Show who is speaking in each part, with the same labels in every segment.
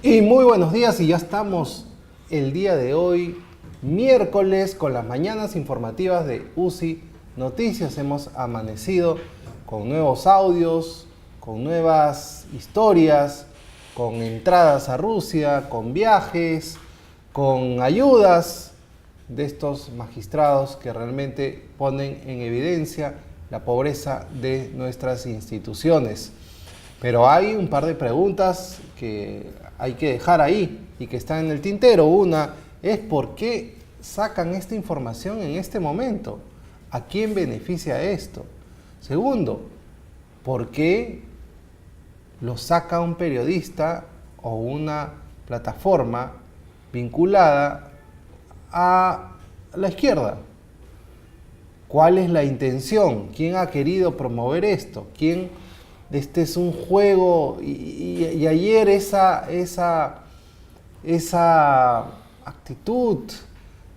Speaker 1: Y muy buenos días, y ya estamos el día de hoy, miércoles, con las mañanas informativas de UCI Noticias. Hemos amanecido con nuevos audios, con nuevas historias, con entradas a Rusia, con viajes, con ayudas de estos magistrados que realmente ponen en evidencia la pobreza de nuestras instituciones. Pero hay un par de preguntas que hay que dejar ahí y que están en el tintero. Una es ¿por qué sacan esta información en este momento? ¿A quién beneficia esto? Segundo, ¿por qué lo saca un periodista o una plataforma vinculada a la izquierda? ¿Cuál es la intención? ¿Quién ha querido promover esto? ¿Quién? Este es un juego y ayer esa actitud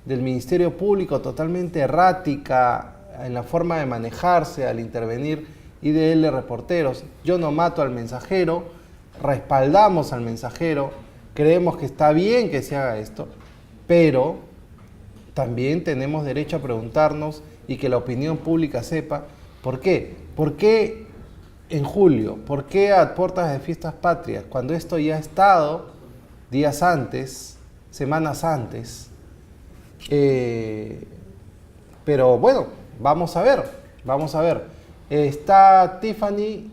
Speaker 1: del Ministerio Público totalmente errática en la forma de manejarse al intervenir IDL Reporteros. Yo no mato al mensajero, respaldamos al mensajero, creemos que está bien que se haga esto, pero también tenemos derecho a preguntarnos y que la opinión pública sepa ¿por qué? ¿Por qué en julio? ¿Por qué a puertas de fiestas patrias? Cuando esto ya ha estado días antes, semanas antes. Pero bueno, vamos a ver. Está Tiffany,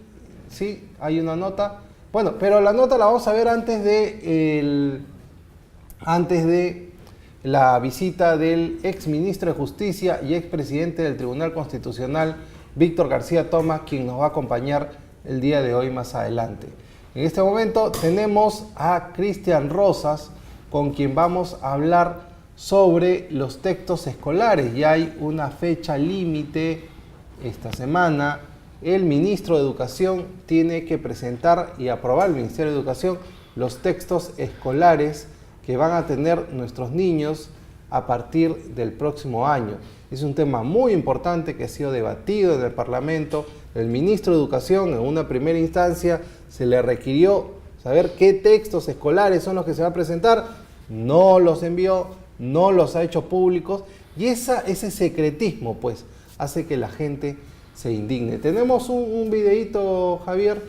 Speaker 1: sí, hay una nota. Bueno, pero la nota la vamos a ver antes de la visita del ex ministro de Justicia y ex presidente del Tribunal Constitucional, Víctor García Tomás, quien nos va a acompañar el día de hoy más adelante. En este momento tenemos a Cristian Rosas, con quien vamos a hablar sobre los textos escolares. Ya hay una fecha límite esta semana. El ministro de Educación tiene que presentar y aprobar, el Ministerio de Educación, los textos escolares que van a tener nuestros niños a partir del próximo año. Es un tema muy importante que ha sido debatido en el Parlamento. El ministro de Educación, en una primera instancia, se le requirió saber qué textos escolares son los que se van a presentar. No los envió, no los ha hecho públicos, y ese secretismo, pues, hace que la gente se indigne. ¿Tenemos un videíto, Javier?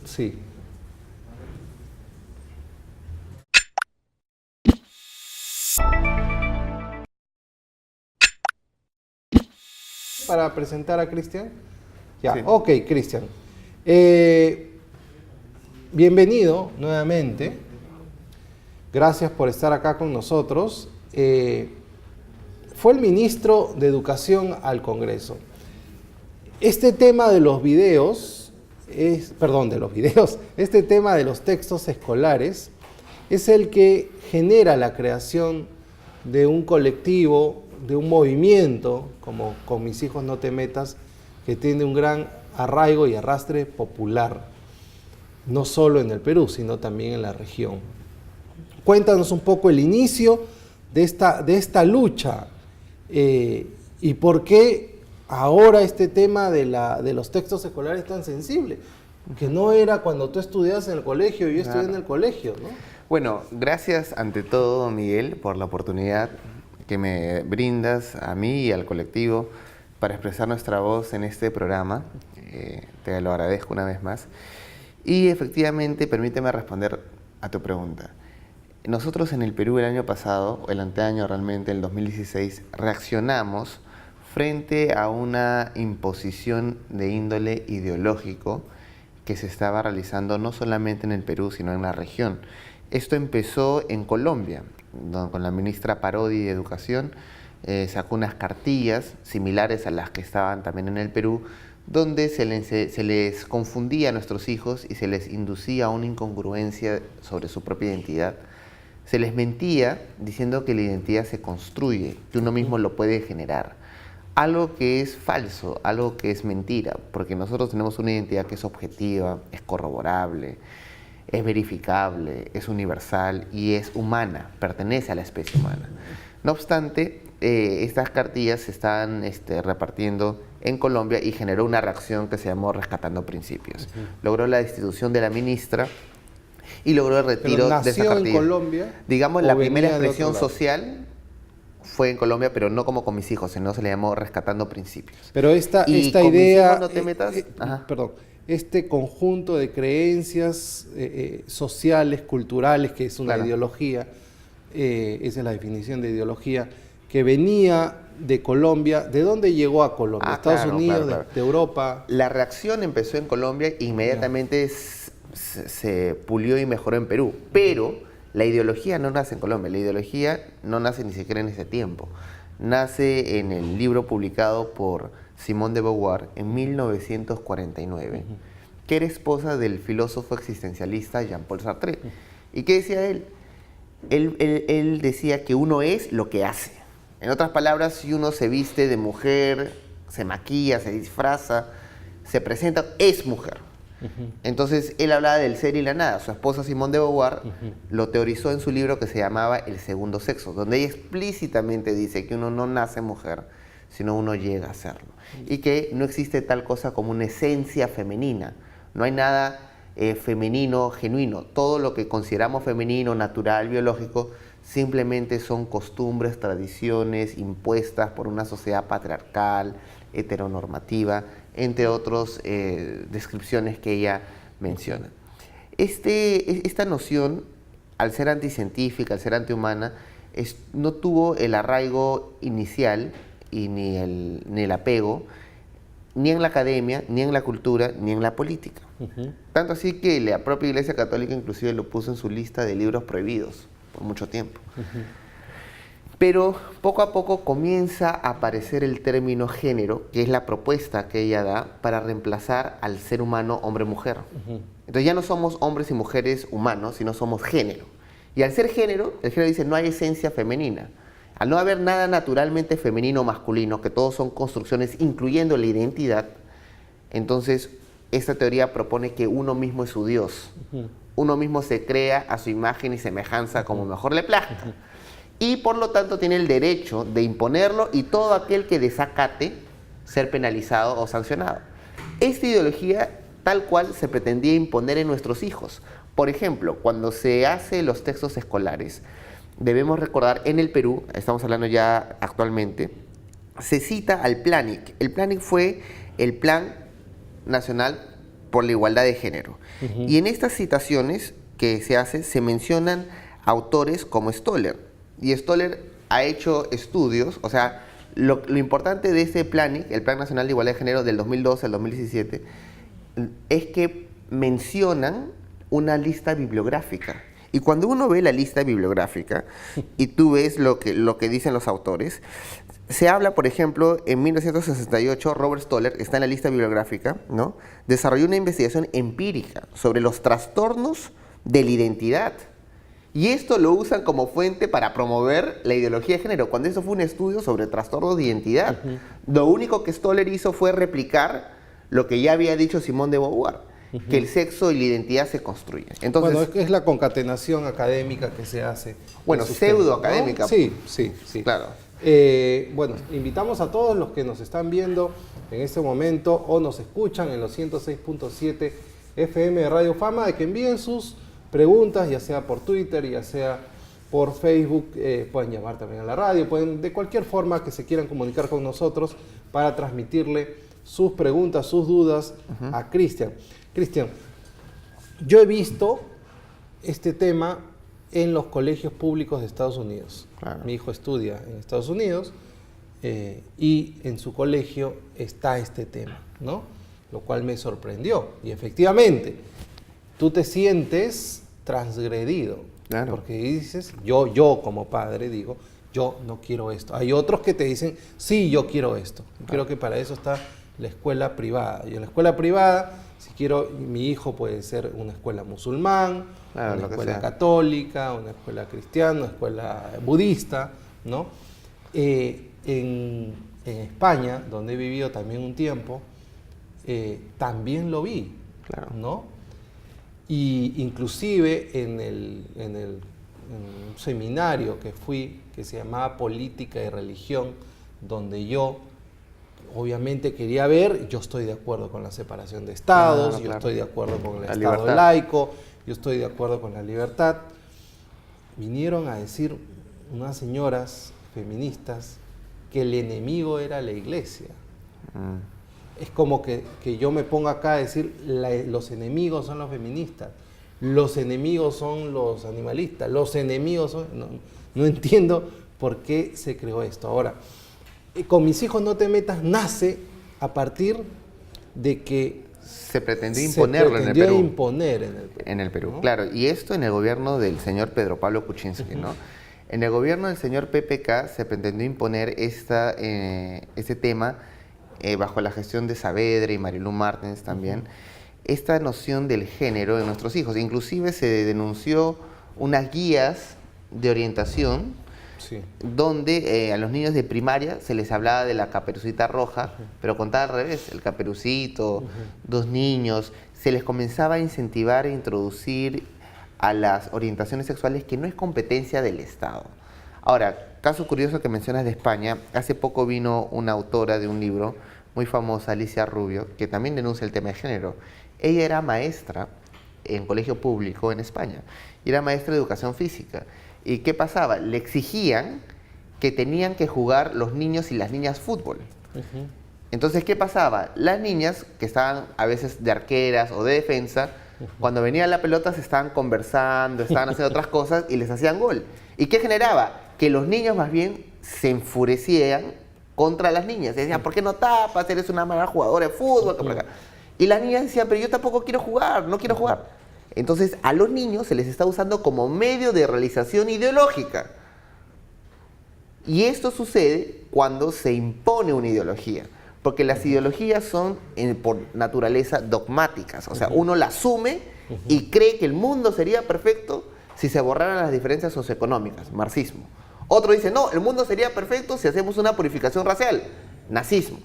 Speaker 1: Sí. Para presentar a Cristian. Ya, sí. Ok, Cristian. Bienvenido nuevamente. Gracias por estar acá con nosotros. Fue el ministro de Educación al Congreso. Este tema de los videos, este tema de los textos escolares es el que genera la creación de un colectivo, de un movimiento, como Con Mis Hijos No Te Metas, que tiene un gran arraigo y arrastre popular, no solo en el Perú, sino también en la región. Cuéntanos un poco el inicio de esta lucha y por qué ahora este tema de los textos escolares es tan sensible, que no era cuando tú estudiabas en el colegio y yo estudié en el colegio, ¿no?
Speaker 2: Bueno, gracias ante todo, Miguel, por la oportunidad que me brindas a mí y al colectivo para expresar nuestra voz en este programa. Te lo agradezco una vez más. Y efectivamente, permíteme responder a tu pregunta. Nosotros en el Perú el año pasado, o el anteaño realmente, el 2016, reaccionamos frente a una imposición de índole ideológico que se estaba realizando no solamente en el Perú, sino en la región. Esto empezó en Colombia, con la ministra Parodi de Educación, sacó unas cartillas similares a las que estaban también en el Perú, donde se les confundía a nuestros hijos y se les inducía a una incongruencia sobre su propia identidad. Se les mentía diciendo que la identidad se construye, que uno mismo lo puede generar. Algo que es falso, algo que es mentira, porque nosotros tenemos una identidad que es objetiva, es corroborable, es verificable, es universal y es humana, pertenece a la especie humana. No obstante, estas cartillas se están repartiendo en Colombia y generó una reacción que se llamó Rescatando Principios. Logró la destitución de la ministra y logró el
Speaker 1: ¿Pero
Speaker 2: retiro de esa
Speaker 1: nació en
Speaker 2: partida.
Speaker 1: Colombia?
Speaker 2: Digamos,
Speaker 1: o
Speaker 2: la
Speaker 1: venía
Speaker 2: primera
Speaker 1: de otro
Speaker 2: expresión
Speaker 1: lado?
Speaker 2: social fue en Colombia, pero no como con mis hijos, sino se le llamó Rescatando Principios.
Speaker 1: Pero esta
Speaker 2: Y
Speaker 1: esta
Speaker 2: con mis
Speaker 1: idea,
Speaker 2: hijos no te metas. Ajá.
Speaker 1: perdón, este conjunto de creencias sociales, culturales, que es una
Speaker 2: Claro.
Speaker 1: ideología, esa es la definición de ideología, que venía de Colombia. ¿De dónde llegó a Colombia? ¿Estados
Speaker 2: Claro,
Speaker 1: Unidos,
Speaker 2: claro, claro.
Speaker 1: de Europa?
Speaker 2: La reacción empezó en Colombia e inmediatamente se pulió y mejoró en Perú. Pero la ideología no nace en Colombia, la ideología no nace ni siquiera en ese tiempo. Nace en el libro publicado por Simone de Beauvoir en 1949, que era esposa del filósofo existencialista Jean-Paul Sartre. ¿Y qué decía él? Él decía que uno es lo que hace. En otras palabras, si uno se viste de mujer, se maquilla, se disfraza, se presenta, es mujer. Entonces, él hablaba del ser y la nada. Su esposa Simone de Beauvoir lo teorizó en su libro que se llamaba El segundo sexo, donde ella explícitamente dice que uno no nace mujer, sino uno llega a serlo. Y que no existe tal cosa como una esencia femenina. No hay nada femenino, genuino. Todo lo que consideramos femenino, natural, biológico, simplemente son costumbres, tradiciones impuestas por una sociedad patriarcal, heteronormativa, entre otras descripciones que ella menciona. Esta noción, al ser anticientífica, al ser antihumana, no tuvo el arraigo inicial y ni el apego, ni en la academia, ni en la cultura, ni en la política. Tanto así que la propia Iglesia Católica inclusive lo puso en su lista de libros prohibidos por mucho tiempo. Pero poco a poco comienza a aparecer el término género, que es la propuesta que ella da para reemplazar al ser humano hombre-mujer. Entonces ya no somos hombres y mujeres humanos, sino somos género. Y al ser género, el género dice no hay esencia femenina. Al no haber nada naturalmente femenino o masculino, que todos son construcciones incluyendo la identidad, entonces esta teoría propone que uno mismo es su Dios. Uno mismo se crea a su imagen y semejanza como mejor le plazca. Y por lo tanto tiene el derecho de imponerlo y todo aquel que desacate ser penalizado o sancionado. Esta ideología tal cual se pretendía imponer en nuestros hijos. Por ejemplo, cuando se hacen los textos escolares, debemos recordar en el Perú, estamos hablando ya actualmente, se cita al PLANIC. El PLANIC fue el Plan Nacional por la Igualdad de Género. Y en estas citaciones que se hacen se mencionan autores como Stoller. Y Stoller ha hecho estudios, o sea, lo importante de ese PLANIC, el Plan Nacional de Igualdad de Género del 2012 al 2017, es que mencionan una lista bibliográfica. Y cuando uno ve la lista bibliográfica y tú ves lo que dicen los autores, se habla, por ejemplo, en 1968, Robert Stoller, que está en la lista bibliográfica, ¿no?, desarrolló una investigación empírica sobre los trastornos de la identidad. Y esto lo usan como fuente para promover la ideología de género, cuando eso fue un estudio sobre trastornos de identidad. Lo único que Stoller hizo fue replicar lo que ya había dicho Simone de Beauvoir, que el sexo y la identidad se construyen. Entonces,
Speaker 1: Bueno, es la concatenación académica que se hace.
Speaker 2: bueno,
Speaker 1: de sus temas,
Speaker 2: pseudoacadémica.
Speaker 1: ¿no? Sí.
Speaker 2: Claro.
Speaker 1: Bueno, invitamos a todos los que nos están viendo en este momento o nos escuchan en los 106.7 FM de Radio Fama, de que envíen sus preguntas, ya sea por Twitter, ya sea por Facebook, pueden llamar también a la radio, pueden de cualquier forma que se quieran comunicar con nosotros para transmitirle sus preguntas, sus dudas a Cristian. Cristian, yo he visto este tema en los colegios públicos de Estados Unidos.
Speaker 2: Claro.
Speaker 1: Mi hijo estudia en Estados Unidos y en su colegio está este tema, ¿no? Lo cual me sorprendió. Y efectivamente, tú te sientes transgredido.
Speaker 2: Claro.
Speaker 1: Porque dices, yo como padre digo, yo no quiero esto. Hay otros que te dicen, sí, yo quiero esto. Creo que para eso está la escuela privada. Y en la escuela privada, si quiero, mi hijo puede ser una escuela musulmán,
Speaker 2: Claro,
Speaker 1: una
Speaker 2: lo que
Speaker 1: escuela
Speaker 2: sea.
Speaker 1: católica, una escuela cristiana, una escuela budista, ¿no? En España, donde he vivido también un tiempo, también lo vi,
Speaker 2: Claro.
Speaker 1: ¿no? Y inclusive en un seminario que fui, que se llamaba Política y Religión, donde yo obviamente quería ver, yo estoy de acuerdo con la separación de estados,
Speaker 2: Claro,
Speaker 1: yo
Speaker 2: claro.
Speaker 1: estoy de acuerdo con el
Speaker 2: La
Speaker 1: Estado
Speaker 2: libertad.
Speaker 1: laico, yo estoy de acuerdo con la libertad. Vinieron a decir unas señoras feministas que el enemigo era la iglesia. Es como que yo me ponga acá a decir los enemigos son los feministas, los enemigos son los animalistas, los enemigos son... No entiendo por qué se creó esto. Ahora, con Mis hijos no te metas nace a partir de que
Speaker 2: se pretendió imponerlo en el Perú.
Speaker 1: Imponer en el Perú,
Speaker 2: ¿no? Claro, y esto en el gobierno del señor Pedro Pablo Kuczynski, ¿no? En el gobierno del señor PPK se pretendió imponer este tema bajo la gestión de Saavedra y Marilu Martens también, esta noción del género de nuestros hijos. Inclusive se denunció unas guías de orientación donde a los niños de primaria se les hablaba de la Caperucita Roja, pero contaba al revés, el Caperucito, dos niños, se les comenzaba a incentivar e introducir a las orientaciones sexuales que no es competencia del Estado. Ahora, caso curioso que mencionas de España, hace poco vino una autora de un libro muy famosa, Alicia Rubio, que también denuncia el tema de género. Ella era maestra en colegio público en España, y era maestra de educación física. ¿Y qué pasaba? Le exigían que tenían que jugar los niños y las niñas fútbol. Entonces, ¿qué pasaba? Las niñas, que estaban a veces de arqueras o de defensa, cuando venía la pelota se estaban conversando, estaban haciendo otras cosas y les hacían gol. ¿Y qué generaba? Que los niños más bien se enfurecían contra las niñas. Decían, ¿por qué no tapas? Eres una mala jugadora de fútbol. Y las niñas decían, pero yo tampoco quiero jugar, no quiero jugar. Entonces, a los niños se les está usando como medio de realización ideológica. Y esto sucede cuando se impone una ideología. Porque las ideologías son, por naturaleza, dogmáticas. O sea, uno la asume y cree que el mundo sería perfecto si se borraran las diferencias socioeconómicas, marxismo. Otro dice, no, el mundo sería perfecto si hacemos una purificación racial, nazismo.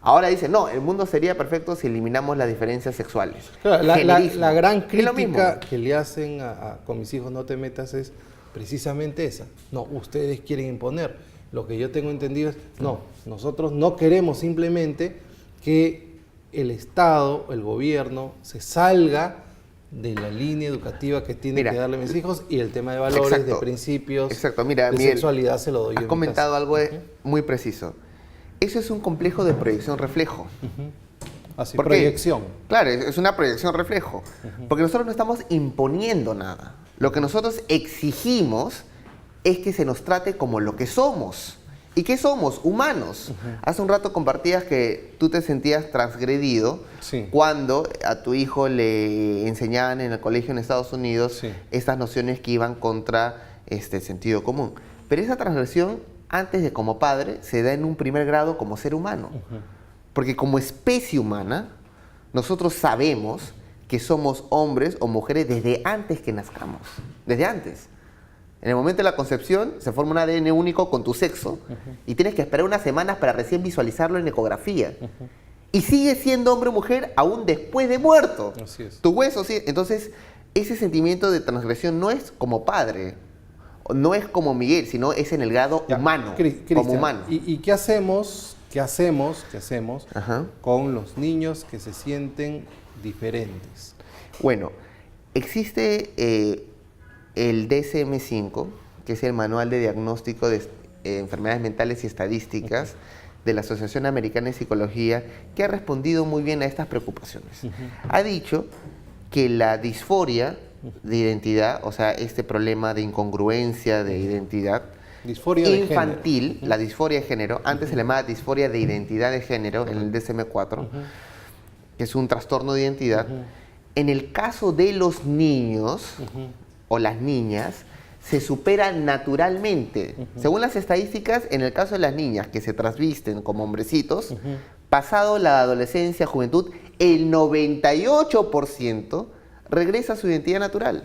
Speaker 2: Ahora dice, no, el mundo sería perfecto si eliminamos las diferencias sexuales.
Speaker 1: Claro, la gran crítica que le hacen con Mis hijos no te metas es precisamente esa. No, ustedes quieren imponer. Lo que yo tengo entendido es, no, nosotros no queremos simplemente que el Estado, el gobierno, se salga de la línea educativa que tiene que darle a mis hijos, y el tema de valores, de principios,
Speaker 2: Mira,
Speaker 1: de
Speaker 2: Miguel,
Speaker 1: sexualidad se lo doy yo.
Speaker 2: Has comentado algo muy preciso. Eso es un complejo de proyección-reflejo.
Speaker 1: Así, proyección.
Speaker 2: Claro, es una proyección-reflejo. Porque nosotros no estamos imponiendo nada. Lo que nosotros exigimos es que se nos trate como lo que somos. ¿Y qué somos? Humanos. Hace un rato compartías que tú te sentías transgredido cuando a tu hijo le enseñaban en el colegio en Estados Unidos estas nociones que iban contra el sentido común. Pero esa transgresión, antes de como padre, se da en un primer grado como ser humano. Porque como especie humana, nosotros sabemos que somos hombres o mujeres desde antes que nazcamos. Desde antes. En el momento de la concepción se forma un ADN único con tu sexo y tienes que esperar unas semanas para recién visualizarlo en ecografía. Y sigue siendo hombre o mujer aún después de muerto.
Speaker 1: Así es.
Speaker 2: Tu hueso, sí. Entonces, ese sentimiento de transgresión no es como padre, no es como Miguel, sino es en el grado humano, como humano.
Speaker 1: ¿Y qué hacemos? ¿Qué hacemos con los niños que se sienten diferentes?
Speaker 2: Bueno, existe el DSM-5, que es el Manual de Diagnóstico de Enfermedades Mentales y Estadísticas de la Asociación Americana de Psicología, que ha respondido muy bien a estas preocupaciones. Ha dicho que la disforia de identidad, o sea, este problema de incongruencia de identidad,
Speaker 1: disforia
Speaker 2: infantil,
Speaker 1: de género.
Speaker 2: La disforia de género, antes se le llamaba disforia de identidad de género en el DSM-4, que es un trastorno de identidad. En el caso de los niños o las niñas, se supera naturalmente. Según las estadísticas, en el caso de las niñas que se trasvisten como hombrecitos, pasado la adolescencia, juventud, el 98% regresa a su identidad natural.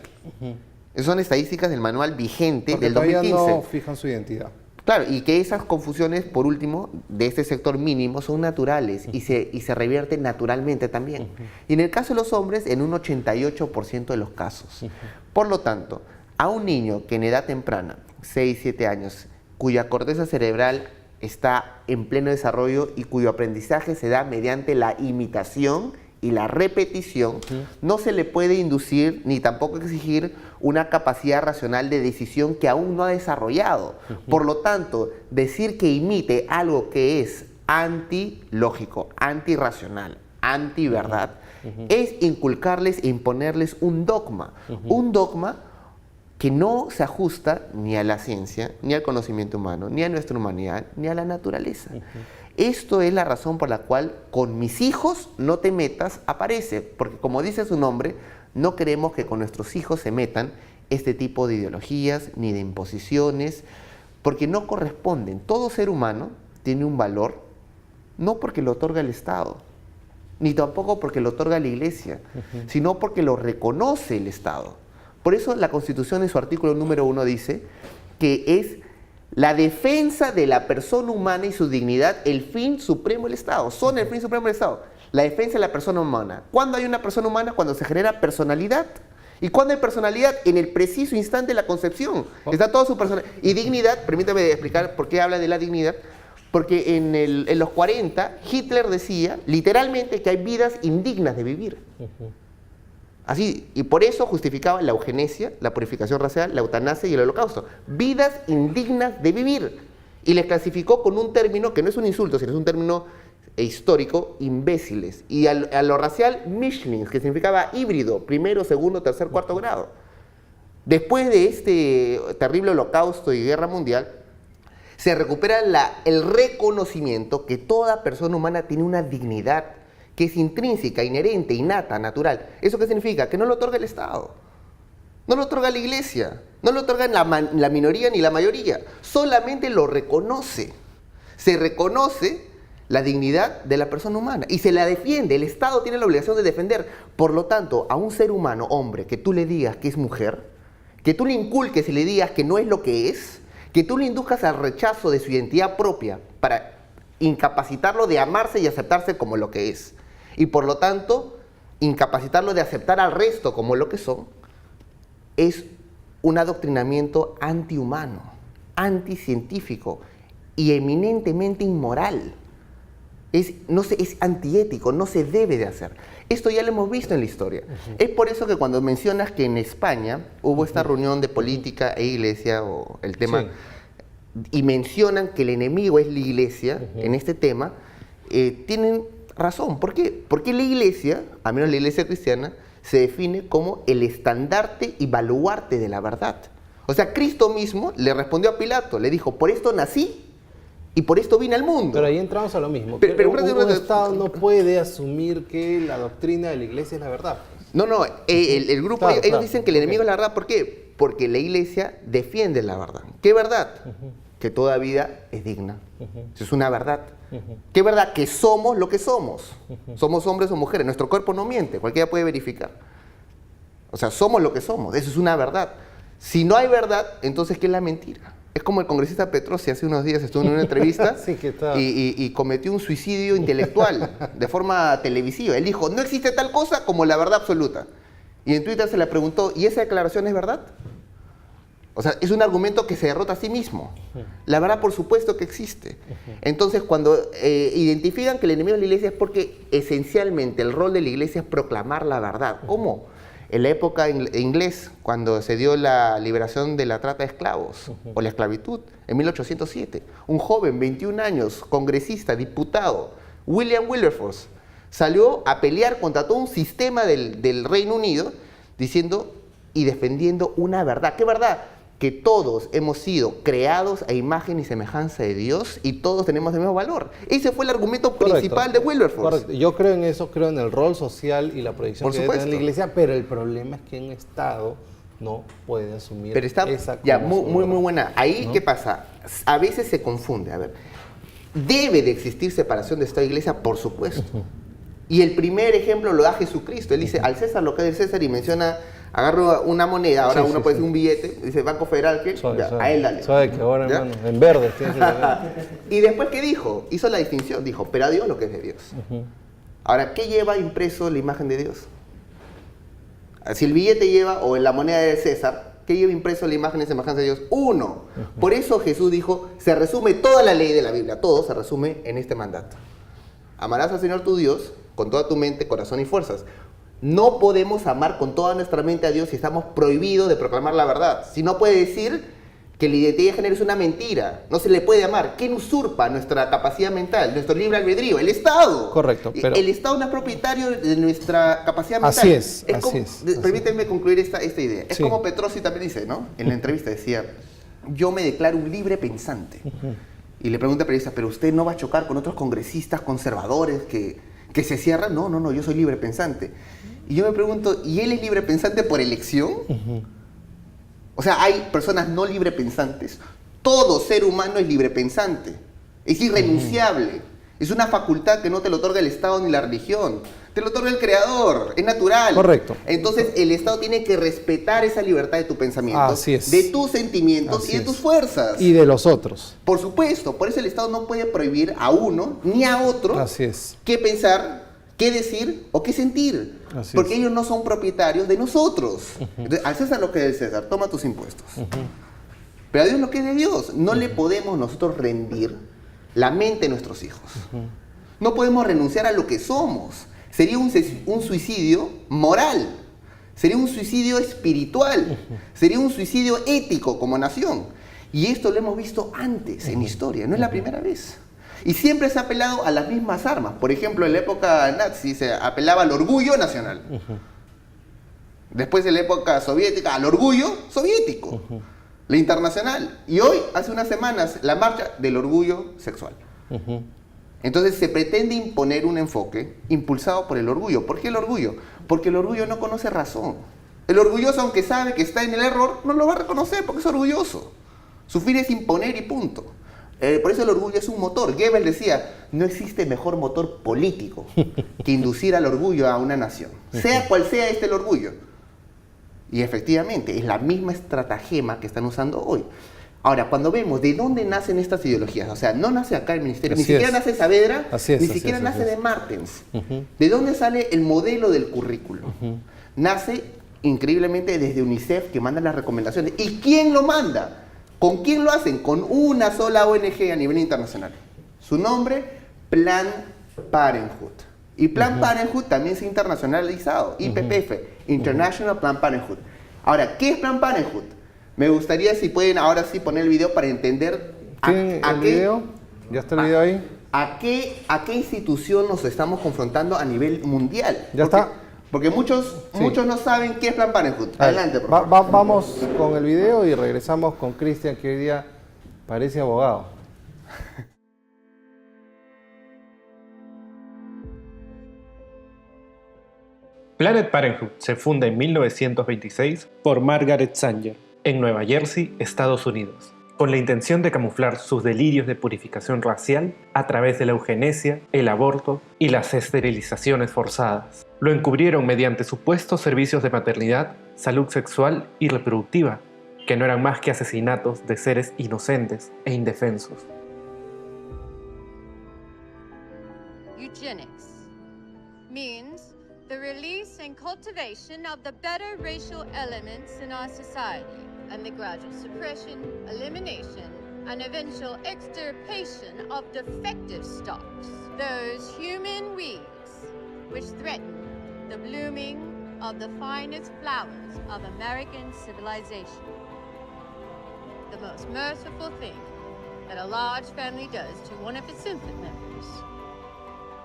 Speaker 2: Esas son estadísticas del manual vigente del 2015.
Speaker 1: No fijan su identidad.
Speaker 2: Claro, y que esas confusiones, por último, de este sector mínimo, son naturales y se revierten naturalmente también. Y en el caso de los hombres, en un 88% de los casos. Por lo tanto, a un niño que en edad temprana, 6, 7 años, cuya corteza cerebral está en pleno desarrollo y cuyo aprendizaje se da mediante la imitación y la repetición, no se le puede inducir ni tampoco exigir una capacidad racional de decisión que aún no ha desarrollado. Por lo tanto, decir que imite algo que es antilógico, antirracional, antiverdad, es inculcarles e imponerles un dogma. Un dogma que no se ajusta ni a la ciencia, ni al conocimiento humano, ni a nuestra humanidad, ni a la naturaleza. Esto es la razón por la cual con mis hijos no te metas aparece, porque como dice su nombre, no queremos que con nuestros hijos se metan este tipo de ideologías ni de imposiciones, porque no corresponden. Todo ser humano tiene un valor, no porque lo otorga el Estado, ni tampoco porque lo otorga la Iglesia, sino porque lo reconoce el Estado. Por eso la Constitución en su artículo número 1 dice que es la defensa de la persona humana y su dignidad el fin supremo del Estado. Son el fin supremo del Estado. La defensa de la persona humana. ¿Cuándo hay una persona humana? Cuando se genera personalidad. ¿Y cuándo hay personalidad? En el preciso instante de la concepción. Está toda su personalidad. Y dignidad, permítame explicar por qué habla de la dignidad. Porque en los 40 Hitler decía literalmente que hay vidas indignas de vivir. Así, y por eso justificaba la eugenesia, la purificación racial, la eutanasia y el holocausto. Vidas indignas de vivir. Y les clasificó con un término que no es un insulto, sino es un término histórico, imbéciles. Y a lo racial, Mischlings, que significaba híbrido, primero, segundo, tercer, cuarto grado. Después de este terrible holocausto y guerra mundial, se recupera el reconocimiento que toda persona humana tiene una dignidad que es intrínseca, inherente, innata, natural. ¿Eso qué significa? Que no lo otorga el Estado, no lo otorga la Iglesia, no lo otorga la minoría ni la mayoría, solamente lo reconoce. Se reconoce la dignidad de la persona humana y se la defiende. El Estado tiene la obligación de defender. Por lo tanto, a un ser humano, hombre, que tú le digas que es mujer, que tú le inculques y le digas que no es lo que es, que tú le induzcas al rechazo de su identidad propia para incapacitarlo de amarse y aceptarse como lo que es. Y por lo tanto, incapacitarlo de aceptar al resto como lo que son, es un adoctrinamiento antihumano, anticientífico y eminentemente inmoral. Es antiético, no se debe de hacer. Esto ya lo hemos visto en la historia. Es por eso que cuando mencionas que en España hubo esta reunión de política e iglesia, o el tema, y mencionan que el enemigo es la iglesia en este tema, tienen razón. ¿Por qué? Porque la iglesia, al menos la iglesia cristiana, se define como el estandarte y baluarte de la verdad. O sea, Cristo mismo le respondió a Pilato, le dijo, por esto nací y por esto vine al mundo.
Speaker 1: Pero ahí entramos a lo mismo. Un Estado no puede asumir que la doctrina de la iglesia es la verdad.
Speaker 2: No, el grupo, ellos dicen que el enemigo es la verdad. ¿Por qué? Porque la iglesia defiende la verdad. ¿Qué verdad? Que toda vida es digna. Eso es una verdad. ¿Qué verdad? Que somos lo que somos. Somos hombres o mujeres. Nuestro cuerpo no miente. Cualquiera puede verificar. O sea, somos lo que somos. Eso es una verdad. Si no hay verdad, entonces ¿qué es la mentira? Es como el congresista Petrosi hace unos días estuvo en una entrevista y cometió un suicidio intelectual de forma televisiva. Él dijo, no existe tal cosa como la verdad absoluta. Y en Twitter se le preguntó, ¿y esa declaración es verdad? O sea, es un argumento que se derrota a sí mismo. La verdad, por supuesto que existe. Entonces, cuando identifican que el enemigo de la iglesia es porque esencialmente el rol de la iglesia es proclamar la verdad. ¿Cómo? En la época inglés, cuando se dio la liberación de la trata de esclavos o la esclavitud, en 1807, un joven, 21 años, congresista, diputado, William Wilberforce, salió a pelear contra todo un sistema del Reino Unido diciendo y defendiendo una verdad. ¿Qué verdad? Que todos hemos sido creados a imagen y semejanza de Dios y todos tenemos el mismo valor. Ese fue el argumento principal de Wilberforce.
Speaker 1: Correcto. Yo creo en eso, creo en el rol social y la proyección que debe tener la iglesia, pero el problema es que un Estado no puede asumir esa
Speaker 2: ya, muy buena. Ahí, ¿no? ¿Qué pasa? A veces se confunde. A ver, ¿debe de existir separación de Estado e iglesia? Por supuesto. Y el primer ejemplo lo da Jesucristo. Él dice, al César lo que es del César, y menciona, agarro una moneda, ahora uno puede decir un billete, dice Banco Federal, ¿qué? A él dale.
Speaker 1: Sabe que ahora, hermano, en verde.
Speaker 2: Y después, ¿qué dijo? Hizo la distinción, dijo, pero a Dios lo que es de Dios. Ahora, ¿qué lleva impreso la imagen de Dios? Si el billete lleva, o en la moneda de César, ¿qué lleva impreso la imagen y semejanza de Dios? Uno. Por eso Jesús dijo, se resume toda la ley de la Biblia, todo se resume en este mandato. Amarás al Señor tu Dios con toda tu mente, corazón y fuerzas. No podemos amar con toda nuestra mente a Dios si estamos prohibidos de proclamar la verdad. Si no puede decir que la identidad de género es una mentira, no se le puede amar. ¿Quién usurpa nuestra capacidad mental, nuestro libre albedrío? El Estado.
Speaker 1: Correcto. Pero
Speaker 2: el Estado no es propietario de nuestra capacidad mental.
Speaker 1: Así es.
Speaker 2: Permítanme concluir esta idea. Es
Speaker 1: sí.
Speaker 2: como Petrosi también dice, ¿no? En la entrevista decía, yo me declaro un libre pensante. Y le pregunta al periodista, ¿pero usted no va a chocar con otros congresistas conservadores que se cierran? No, yo soy libre pensante. Y yo me pregunto, ¿y él es libre pensante por elección? O sea, hay personas no libre pensantes. Todo ser humano es libre pensante. Es irrenunciable. Es una facultad que no te lo otorga el Estado ni la religión. Te lo otorga el Creador. Es natural.
Speaker 1: Correcto.
Speaker 2: Entonces, el Estado tiene que respetar esa libertad de tu pensamiento,
Speaker 1: Así es.
Speaker 2: de tus sentimientos y de tus fuerzas.
Speaker 1: Y de los otros.
Speaker 2: Por supuesto. Por eso el Estado no puede prohibir a uno ni a otro
Speaker 1: Así es.
Speaker 2: qué pensar, qué decir o qué sentir.
Speaker 1: Así
Speaker 2: porque
Speaker 1: es.
Speaker 2: ellos no son propietarios de nosotros. Entonces, al César lo que es del César, toma tus impuestos. Pero a Dios lo que es de Dios. No le podemos nosotros rendir la mente de nuestros hijos. No podemos renunciar a lo que somos. Sería un suicidio moral. Sería un suicidio espiritual. Sería un suicidio ético como nación. Y esto lo hemos visto antes en historia. No es la primera vez. Y siempre se ha apelado a las mismas armas. Por ejemplo, en la época nazi se apelaba al orgullo nacional. Después, en la época soviética, al orgullo soviético. La internacional. Y hoy, hace unas semanas, la marcha del orgullo sexual. Entonces se pretende imponer un enfoque impulsado por el orgullo. ¿Por qué el orgullo? Porque el orgullo no conoce razón. El orgulloso, aunque sabe que está en el error, no lo va a reconocer porque es orgulloso. Su fin es imponer y punto. Por eso el orgullo es un motor. Goebbels decía, no existe mejor motor político que inducir al orgullo a una nación. Sea cual sea el orgullo. Y efectivamente, es la misma estratagema que están usando hoy. Ahora, cuando vemos de dónde nacen estas ideologías, o sea, no nace acá el ministerio, ni siquiera nace Saavedra, ni siquiera nace de Martens. ¿De dónde sale el modelo del currículo? Nace increíblemente desde UNICEF, que manda las recomendaciones. ¿Y quién lo manda? ¿Con quién lo hacen? Con una sola ONG a nivel internacional. Su nombre, Planned Parenthood. Y Planned Parenthood también se ha internacionalizado. IPPF, International Planned Parenthood. Ahora, ¿qué es Planned Parenthood? Me gustaría si pueden ahora sí poner el video para entender
Speaker 1: ¿El video? ¿Ya está el video ahí?
Speaker 2: ¿A qué institución nos estamos confrontando a nivel mundial?
Speaker 1: ¿Ya está?
Speaker 2: Porque muchos no saben qué es Planned Parenthood. Adelante, por favor.
Speaker 1: Vamos con el video y regresamos con Cristian, que hoy día parece abogado.
Speaker 3: Planned Parenthood se funda en 1926 por Margaret Sanger en Nueva Jersey, Estados Unidos, con la intención de camuflar sus delirios de purificación racial a través de la eugenesia, el aborto y las esterilizaciones forzadas. Lo encubrieron mediante supuestos servicios de maternidad, salud sexual y reproductiva, que no eran más que asesinatos de seres inocentes e indefensos.
Speaker 4: Eugenics means the release and cultivation of the better racial elements in our society, and the gradual suppression, elimination, and eventual extirpation of defective stocks, those human weeds which threaten the blooming of the finest flowers of American civilization. The most merciful thing that a large family does to one of its infant members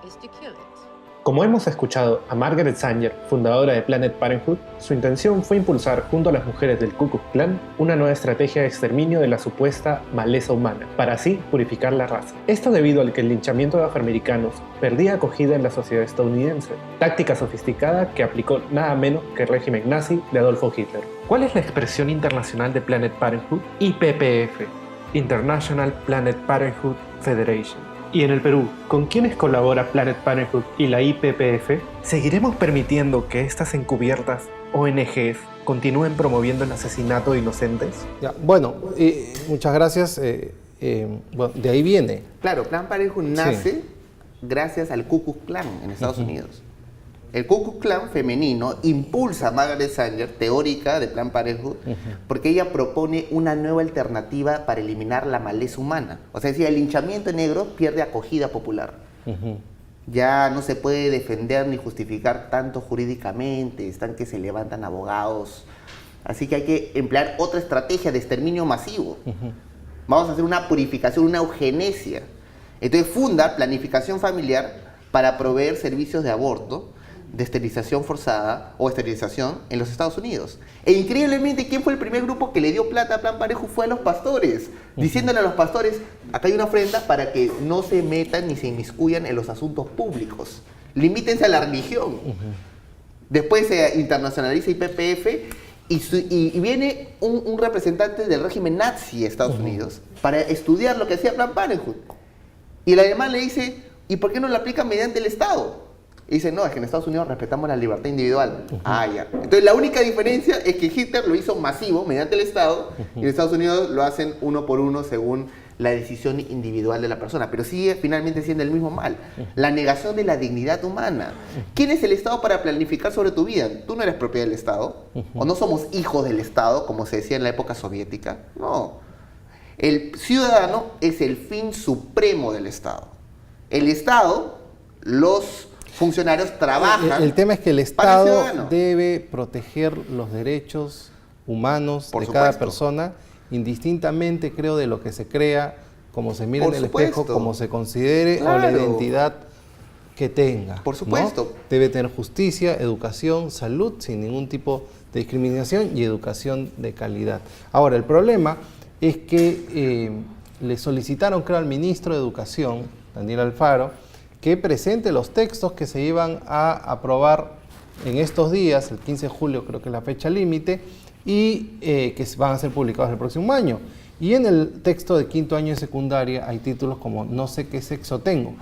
Speaker 4: is to kill it.
Speaker 3: Como hemos escuchado a Margaret Sanger, fundadora de Planned Parenthood, su intención fue impulsar junto a las mujeres del Ku Klux Klan una nueva estrategia de exterminio de la supuesta maleza humana, para así purificar la raza. Esto debido al que el linchamiento de afroamericanos perdía acogida en la sociedad estadounidense, táctica sofisticada que aplicó nada menos que el régimen nazi de Adolfo Hitler. ¿Cuál es la expresión internacional de Planned Parenthood? IPPF, International Planned Parenthood Federation. Y en el Perú, ¿con quiénes colabora Planned Parenthood y la IPPF? ¿Seguiremos permitiendo que estas encubiertas ONGs continúen promoviendo el asesinato de inocentes?
Speaker 1: Ya, bueno, muchas gracias. Bueno, de ahí viene.
Speaker 2: Claro, Planned Parenthood nace gracias al Ku Klux Klan en Estados Unidos. El Ku Klux Klan femenino impulsa a Margaret Sanger, teórica de Planned Parenthood, porque ella propone una nueva alternativa para eliminar la maleza humana. O sea, si el linchamiento negro pierde acogida popular. ya no se puede defender ni justificar tanto jurídicamente, están que se levantan abogados. Así que hay que emplear otra estrategia de exterminio masivo. Vamos a hacer una purificación, una eugenesia. Entonces funda planificación familiar para proveer servicios de aborto, de esterilización forzada o esterilización en los Estados Unidos. E increíblemente, ¿quién fue el primer grupo que le dio plata a Plan Parejo? Fue a los pastores, diciéndole a los pastores, acá hay una ofrenda para que no se metan ni se inmiscuyan en los asuntos públicos. Limítense a la religión. Después se internacionaliza IPPF y viene un representante del régimen nazi de Estados Unidos para estudiar lo que hacía Plan Parenthood. Y el alemán le dice, ¿y por qué no lo aplican mediante el Estado? Y dice, no, es que en Estados Unidos respetamos la libertad individual. Ah, ya. Entonces la única diferencia es que Hitler lo hizo masivo mediante el Estado y en Estados Unidos lo hacen uno por uno según la decisión individual de la persona, pero sigue finalmente siendo el mismo mal. La negación de la dignidad humana. ¿Quién es el Estado para planificar sobre tu vida? Tú no eres propiedad del Estado, o no somos hijos del Estado, como se decía en la época soviética. No. El ciudadano es el fin supremo del Estado. El Estado, los funcionarios trabajan.
Speaker 1: El tema es que el Estado debe proteger los derechos humanos de cada persona, indistintamente, creo, de lo que se crea, como se mira en el espejo, como se considere, o la identidad que tenga.
Speaker 2: Por supuesto.
Speaker 1: ¿No? Debe tener justicia, educación, salud, sin ningún tipo de discriminación y educación de calidad. Ahora, el problema es que le solicitaron, creo, al ministro de Educación, Daniel Alfaro, que presente los textos que se iban a aprobar en estos días, el 15 de julio creo que es la fecha límite, y que van a ser publicados el próximo año. Y en el texto de quinto año de secundaria hay títulos como "No sé qué sexo tengo",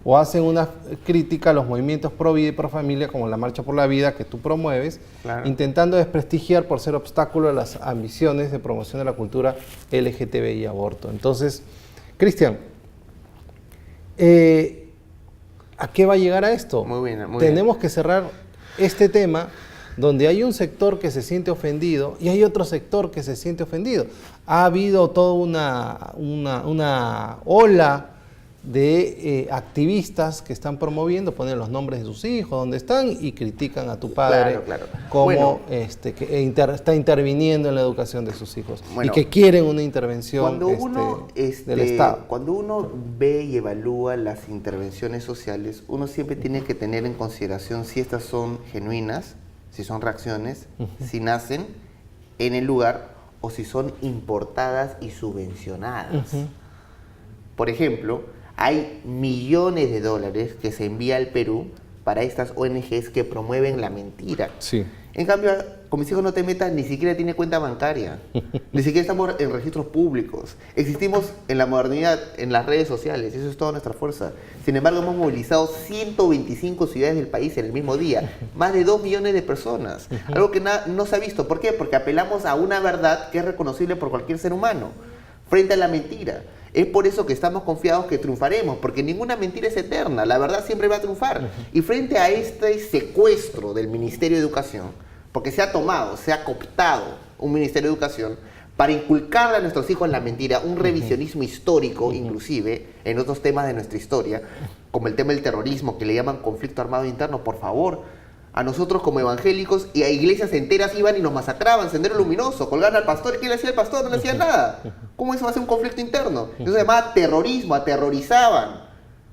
Speaker 1: o hacen una crítica a los movimientos pro vida y pro familia, como la Marcha por la Vida que tú promueves, intentando desprestigiar por ser obstáculo a las ambiciones de promoción de la cultura LGTBI y aborto. Entonces, Cristian, ¿a qué va a llegar a esto? Tenemos que cerrar este tema donde hay un sector que se siente ofendido y hay otro sector que se siente ofendido. Ha habido toda una ola de activistas que están promoviendo, ponen los nombres de sus hijos, donde están, y critican a tu padre como que está interviniendo en la educación de sus hijos y que quieren una intervención del Estado.
Speaker 2: Cuando uno ve y evalúa las intervenciones sociales, uno siempre tiene que tener en consideración si estas son genuinas, si son reacciones, si nacen en el lugar o si son importadas y subvencionadas. Por ejemplo, hay millones de dólares que se envía al Perú para estas ONGs que promueven la mentira.
Speaker 1: Sí.
Speaker 2: En cambio, con Mis Hijos No Te Metas ni siquiera tiene cuenta bancaria, ni siquiera estamos en registros públicos. Existimos en la modernidad, en las redes sociales, eso es toda nuestra fuerza. Sin embargo, hemos movilizado 125 ciudades del país en el mismo día, más de 2 millones de personas, algo que no se ha visto. ¿Por qué? Porque apelamos a una verdad que es reconocible por cualquier ser humano, frente a la mentira. Es por eso que estamos confiados que triunfaremos, porque ninguna mentira es eterna, la verdad siempre va a triunfar. Y frente a este secuestro del Ministerio de Educación, porque se ha cooptado un Ministerio de Educación para inculcarle a nuestros hijos la mentira, un revisionismo histórico inclusive en otros temas de nuestra historia, como el tema del terrorismo, que le llaman conflicto armado interno. Por favor, a nosotros como evangélicos y a iglesias enteras iban y nos masacraban, Sendero Luminoso, colgaban al pastor. ¿Qué le hacía el pastor? No le hacía nada. ¿Cómo eso va a ser un conflicto interno? Eso se llamaba terrorismo, aterrorizaban,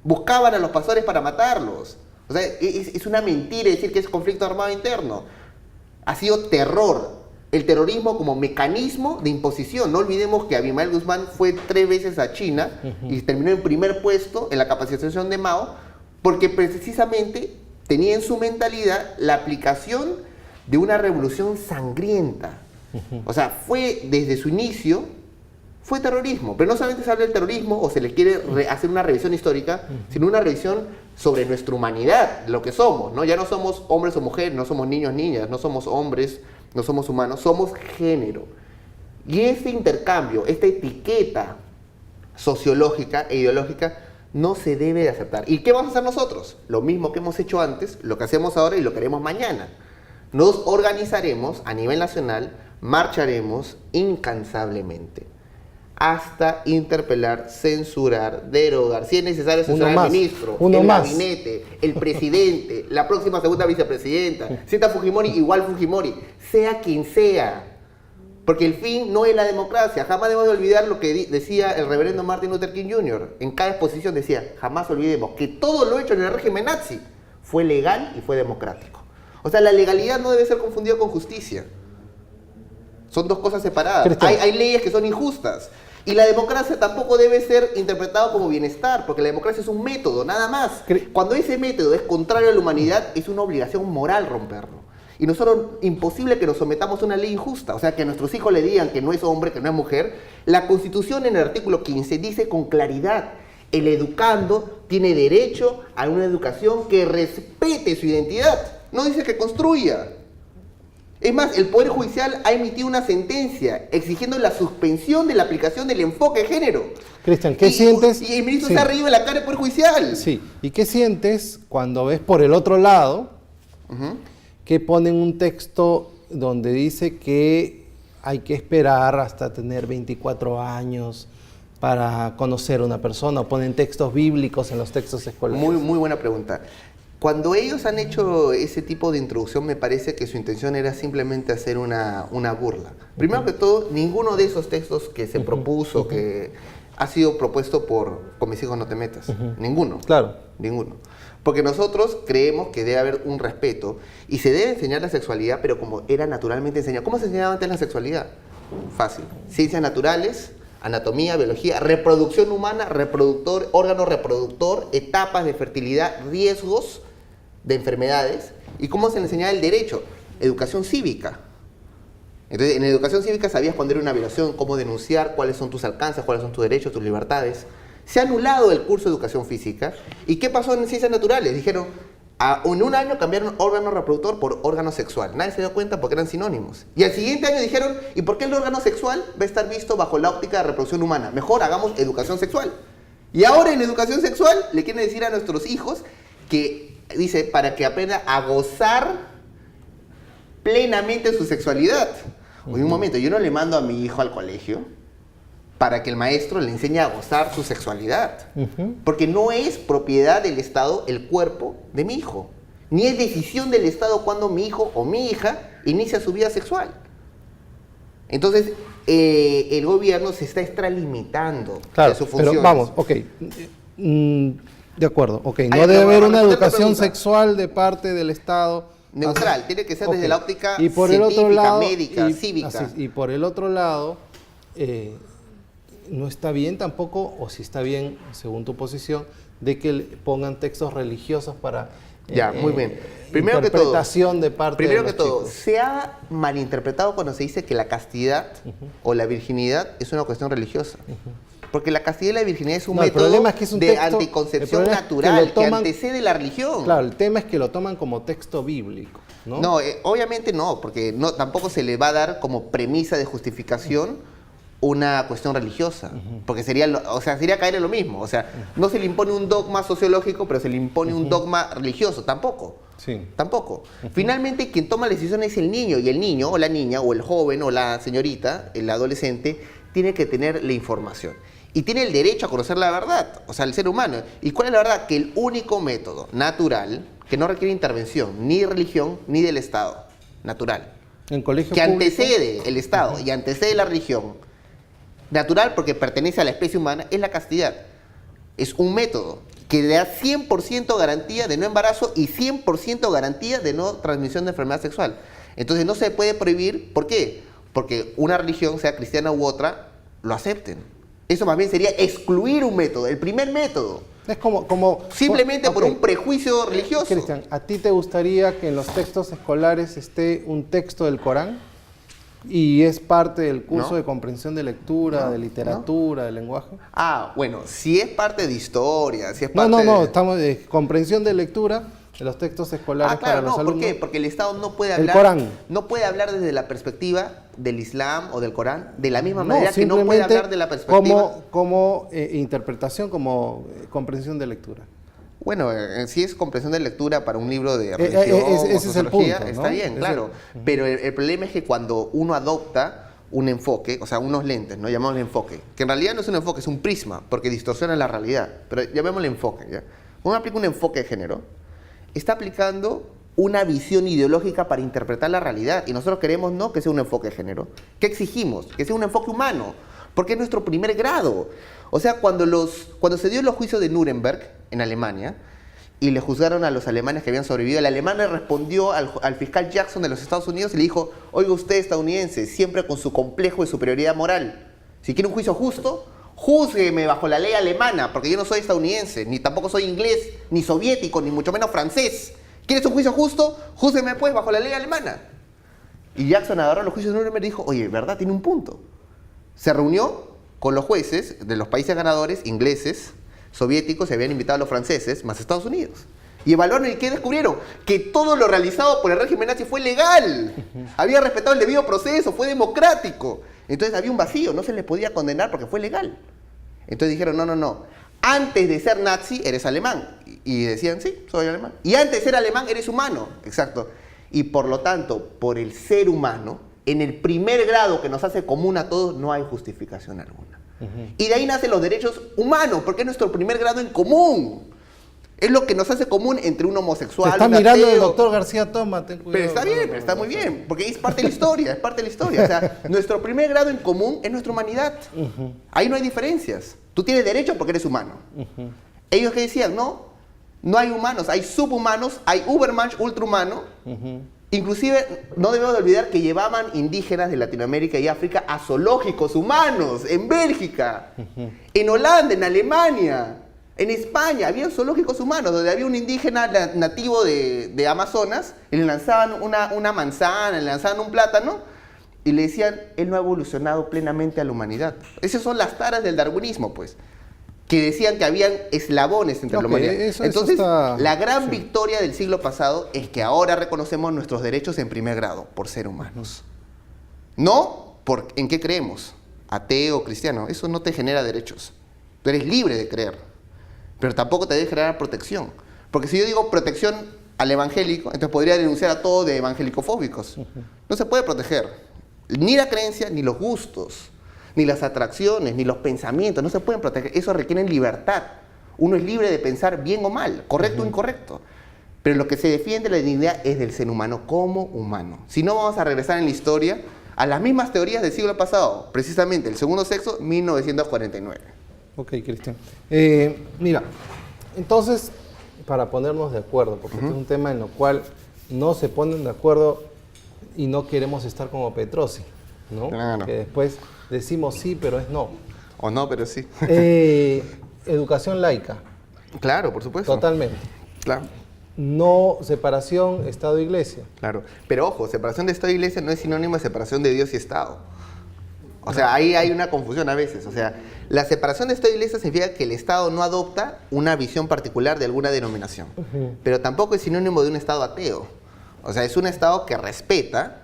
Speaker 2: buscaban a los pastores para matarlos. O sea, es una mentira decir que es conflicto armado interno. Ha sido terror, el terrorismo como mecanismo de imposición. No olvidemos que Abimael Guzmán fue 3 veces a China y terminó en primer puesto en la capacitación de Mao, porque precisamente tenía en su mentalidad la aplicación de una revolución sangrienta. O sea, fue desde su inicio, fue terrorismo. Pero no solamente se habla del terrorismo o se les quiere hacer una revisión histórica, sino una revisión sobre nuestra humanidad, lo que somos, ¿no? Ya no somos hombres o mujeres, no somos niños, niñas, no somos hombres, no somos humanos, somos género. Y este intercambio, esta etiqueta sociológica e ideológica no se debe de aceptar. ¿Y qué vamos a hacer nosotros? Lo mismo que hemos hecho antes, lo que hacemos ahora y lo que haremos mañana. Nos organizaremos a nivel nacional, marcharemos incansablemente hasta interpelar, censurar, derogar, si es necesario censurar
Speaker 1: Uno
Speaker 2: al
Speaker 1: más,
Speaker 2: ministro,
Speaker 1: uno
Speaker 2: el
Speaker 1: más.
Speaker 2: gabinete, el presidente, la próxima segunda vicepresidenta, si está Fujimori, igual Fujimori, sea quien sea. Porque el fin no es la democracia. Jamás debemos de olvidar lo que decía el reverendo Martin Luther King Jr. En cada exposición decía, jamás olvidemos que todo lo hecho en el régimen nazi fue legal y fue democrático. O sea, la legalidad no debe ser confundida con justicia. Son dos cosas separadas. Hay leyes que son injustas. Y la democracia tampoco debe ser interpretada como bienestar, porque la democracia es un método, nada más. Cuando ese método es contrario a la humanidad, es una obligación moral romperlo. Y nosotros, imposible que nos sometamos a una ley injusta, o sea, que a nuestros hijos le digan que no es hombre, que no es mujer. La Constitución en el artículo 15 dice con claridad, el educando tiene derecho a una educación que respete su identidad. No dice que construya. Es más, el Poder Judicial ha emitido una sentencia exigiendo la suspensión de la aplicación del enfoque de género.
Speaker 1: Cristian, ¿qué sientes?
Speaker 2: Y el ministro se ha reído en la cara del Poder Judicial.
Speaker 1: Sí, ¿y qué sientes cuando ves por el otro lado que ponen un texto donde dice que hay que esperar hasta tener 24 años para conocer a una persona, o ponen textos bíblicos en los textos escolares?
Speaker 2: Muy buena pregunta. Cuando ellos han hecho ese tipo de introducción, me parece que su intención era simplemente hacer una burla. Primero que todo, ninguno de esos textos que se propuso, que ha sido propuesto por Con mis hijos no te metas. Ninguno.
Speaker 1: Claro.
Speaker 2: Ninguno. Porque nosotros creemos que debe haber un respeto y se debe enseñar la sexualidad, pero como era naturalmente enseñada. ¿Cómo se enseñaba antes la sexualidad? Fácil. Ciencias naturales, anatomía, biología, reproducción humana, órgano reproductor, etapas de fertilidad, riesgos de enfermedades. ¿Y cómo se le enseñaba el derecho? Educación cívica. Entonces, en educación cívica sabías cuando era una violación, cómo denunciar, cuáles son tus alcances, cuáles son tus derechos, tus libertades. Se ha anulado el curso de educación física. ¿Y qué pasó en ciencias naturales? Dijeron, en un año cambiaron órgano reproductor por órgano sexual. Nadie se dio cuenta porque eran sinónimos. Y al siguiente año dijeron, ¿y por qué el órgano sexual va a estar visto bajo la óptica de reproducción humana? Mejor hagamos educación sexual. Y ahora en educación sexual le quieren decir a nuestros hijos que, dice, para que aprenda a gozar plenamente su sexualidad. Oye, un momento, yo no le mando a mi hijo al colegio para que el maestro le enseñe a gozar su sexualidad. Porque no es propiedad del Estado el cuerpo de mi hijo. Ni es decisión del Estado cuando mi hijo o mi hija inicia su vida sexual. Entonces, el gobierno se está extralimitando de sus funciones.
Speaker 1: Pero vamos, ok. De acuerdo, ok. No debe haber una educación sexual de parte del Estado.
Speaker 2: Neutral, tiene que ser desde la óptica
Speaker 1: y por
Speaker 2: científica,
Speaker 1: el otro lado,
Speaker 2: médica, cívica.
Speaker 1: Y por el otro lado, no está bien tampoco, o si está bien, según tu posición, de que pongan textos religiosos para
Speaker 2: muy bien. Primero
Speaker 1: interpretación
Speaker 2: que todo,
Speaker 1: de parte de los chicos.
Speaker 2: Se ha malinterpretado cuando se dice que la castidad o la virginidad es una cuestión religiosa. Porque la castidad y la virginidad es un método de anticoncepción natural que antecede la religión.
Speaker 1: Claro, el tema es que lo toman como texto bíblico, ¿no?
Speaker 2: No, obviamente no, porque tampoco se le va a dar como premisa de justificación una cuestión religiosa, porque sería caer en lo mismo. O sea, no se le impone un dogma sociológico, pero se le impone un dogma religioso, tampoco.
Speaker 1: Sí.
Speaker 2: Tampoco. Finalmente, quien toma la decisión es el niño, y el niño, o la niña, o el joven, o la señorita, el adolescente, tiene que tener la información. Y tiene el derecho a conocer la verdad, o sea, el ser humano. ¿Y cuál es la verdad? Que el único método natural, que no requiere intervención ni de religión ni del Estado, natural,
Speaker 1: en colegio
Speaker 2: que
Speaker 1: público,
Speaker 2: antecede el Estado y antecede la religión, natural porque pertenece a la especie humana, es la castidad. Es un método que le da 100% garantía de no embarazo y 100% garantía de no transmisión de enfermedad sexual. Entonces no se puede prohibir. ¿Por qué? Porque una religión, sea cristiana u otra, lo acepten. Eso más bien sería excluir un método, el primer método.
Speaker 1: Es como
Speaker 2: simplemente por un prejuicio religioso.
Speaker 1: Cristian, ¿a ti te gustaría que en los textos escolares esté un texto del Corán? ¿Y es parte del curso de comprensión de lectura, de literatura, de lenguaje?
Speaker 2: Bueno, si es parte de historia, si es parte
Speaker 1: estamos de comprensión de lectura de los textos escolares para los alumnos.
Speaker 2: ¿Por qué? Porque el Estado no puede hablar,
Speaker 1: Corán.
Speaker 2: No puede hablar desde la perspectiva del Islam o del Corán, de la misma manera que no puede hablar de la perspectiva
Speaker 1: como interpretación, como comprensión de lectura.
Speaker 2: Bueno, si es comprensión de lectura para un libro de religión
Speaker 1: ese es el punto, ¿no?
Speaker 2: está bien, claro. Pero el problema es que cuando uno adopta un enfoque, o sea, unos lentes, ¿no? Llamémosle enfoque, que en realidad no es un enfoque, es un prisma, porque distorsiona la realidad, pero llamémosle enfoque, ¿ya? Cuando uno aplica un enfoque de género, está aplicando una visión ideológica para interpretar la realidad, y nosotros queremos no que sea un enfoque de género. ¿Qué exigimos? Que sea un enfoque humano, porque es nuestro primer grado. O sea, cuando se dio los juicios de Nuremberg en Alemania, y le juzgaron a los alemanes que habían sobrevivido, el alemán le respondió al fiscal Jackson de los Estados Unidos y le dijo: oiga usted, estadounidense, siempre con su complejo de superioridad moral, si quiere un juicio justo, júzgueme bajo la ley alemana, porque yo no soy estadounidense, ni tampoco soy inglés, ni soviético, ni mucho menos francés. ¿Quieres un juicio justo? Júzgueme pues bajo la ley alemana. Y Jackson agarró los juicios de Nuremberg y dijo: oye, ¿verdad? Tiene un punto. Se reunió con los jueces de los países ganadores, ingleses, soviéticos, se habían invitado a los franceses, más Estados Unidos. Y evaluaron y ¿qué descubrieron? Que todo lo realizado por el régimen nazi fue legal. Había respetado el debido proceso, fue democrático. Entonces había un vacío, no se les podía condenar porque fue legal. Entonces dijeron: no. Antes de ser nazi, eres alemán. Y decían: sí, soy alemán. Y antes de ser alemán, eres humano. Exacto. Y por lo tanto, por el ser humano, en el primer grado que nos hace común a todos, no hay justificación alguna. Y de ahí nacen los derechos humanos, porque es nuestro primer grado en común. Es lo que nos hace común entre un homosexual,
Speaker 1: Te está
Speaker 2: un
Speaker 1: mirando
Speaker 2: ateo.
Speaker 1: el doctor García Toma, ten cuidado.
Speaker 2: Pero está bien, pero está muy bien, porque es parte de la historia, es parte de la historia. O sea, nuestro primer grado en común es nuestra humanidad. Ahí no hay diferencias. Tú tienes derecho porque eres humano. Ellos que decían: no hay humanos, hay subhumanos, hay Ubermensch, ultrahumano. Inclusive, no debemos de olvidar que llevaban indígenas de Latinoamérica y África a zoológicos humanos, en Bélgica, en Holanda, en Alemania, en España. Había zoológicos humanos donde había un indígena nativo de Amazonas y le lanzaban una manzana, le lanzaban un plátano y le decían: él no ha evolucionado plenamente a la humanidad. Esas son las taras del darwinismo, pues, que decían que habían eslabones entre la humanidad. Entonces, la gran victoria del siglo pasado es que ahora reconocemos nuestros derechos en primer grado, por ser humanos. No por en qué creemos, ateo, cristiano, eso no te genera derechos. Tú eres libre de creer, pero tampoco te debe generar protección. Porque si yo digo protección al evangélico, entonces podría denunciar a todos de evangelicofóbicos. No se puede proteger ni la creencia, ni los gustos, ni las atracciones, ni los pensamientos, no se pueden proteger. Eso requiere libertad. Uno es libre de pensar bien o mal, correcto o incorrecto. Pero lo que se defiende, la dignidad, es del ser humano como humano. Si no, vamos a regresar en la historia a las mismas teorías del siglo pasado, precisamente el segundo sexo, 1949.
Speaker 1: Ok, Cristian. Mira, entonces, para ponernos de acuerdo, porque este es un tema en el cual no se ponen de acuerdo y no queremos estar como Petrosi, ¿no?
Speaker 2: Claro.
Speaker 1: Que después decimos sí, pero es no.
Speaker 2: O no, pero sí.
Speaker 1: Educación laica.
Speaker 2: Claro, por supuesto.
Speaker 1: Totalmente.
Speaker 2: Claro.
Speaker 1: No separación Estado-Iglesia.
Speaker 2: Claro. Pero ojo, separación de Estado e Iglesia no es sinónimo de separación de Dios y Estado. O sea, ahí hay una confusión a veces. O sea, la separación de Estado e Iglesia significa que el Estado no adopta una visión particular de alguna denominación. Pero tampoco es sinónimo de un Estado ateo. O sea, es un Estado que respeta,